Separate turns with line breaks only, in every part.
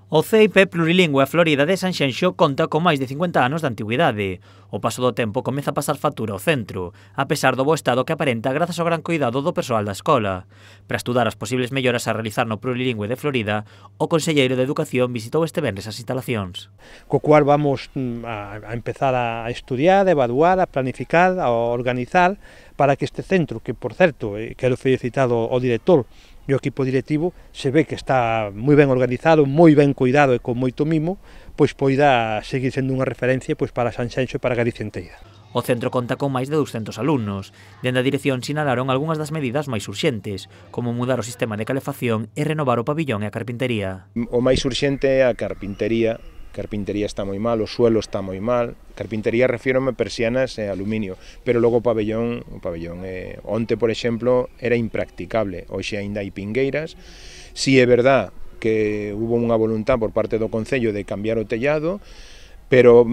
O CEIP plurilingüe a Florida de Sanxenxo conta con máis de 50 anos de antigüidade. O paso do tempo comeza a pasar factura ao centro, a pesar do bo estado que aparenta grazas ao gran cuidado do persoal da escola. Para estudar as posibles melloras a realizar no plurilingüe de Florida, o conselleiro de Educación visitou este venres as instalacións.
Co cual vamos a empezar a estudiar, a evaluar, a planificar, a organizar para que este centro, que por certo, quero felicitar ao director e o equipo directivo, se ve que está moi ben organizado, moi ben cuidado e con moito mimo, pois poida seguir sendo unha referencia pois para Sanxenxo e para Galicia inteira.
O centro conta con máis de 200 alumnos. Dende a dirección sinalaron algunhas das medidas máis urxentes, como mudar o sistema de calefacción e renovar o pabillón e a carpintería.
O máis urxente é a carpintería. Carpintería está moi mal, o suelo está moi mal. Carpintería refírome a persianas e aluminio, pero logo o pabellón onte, por exemplo, era impracticable. Hoxe aínda hai pingueiras. Si é verdad que hubo unha voluntad por parte do Concello de cambiar o tellado, pero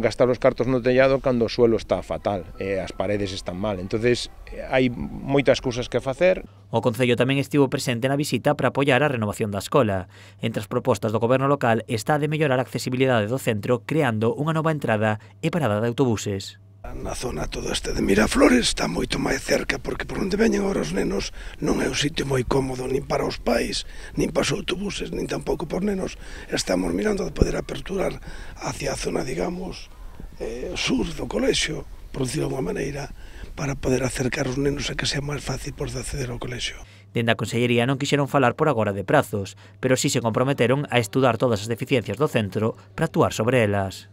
gastar os cartos no tellado cando o suelo está fatal, as paredes están mal. Entonces hai moitas cousas que facer.
O Concello tamén estivo presente na visita para apoiar a renovación da escola. Entre as propostas do goberno local está a de mellorar a accesibilidade do centro creando unha nova entrada e parada de autobuses.
Na zona todo este de Miraflores está moito máis cerca, porque por onde veñen agora os nenos non é un sitio moi cómodo nin para os pais, nin para os autobuses, nin tampouco por nenos. Estamos mirando de poder aperturar hacia a zona, digamos, sur do colexio, por decirlo de alguma maneira, para poder acercar os nenos a que sea máis fácil por acceder ao colexio.
Dende a Consellería non quixeron falar por agora de prazos, pero sí se comprometeron a estudar todas as deficiencias do centro para actuar sobre elas.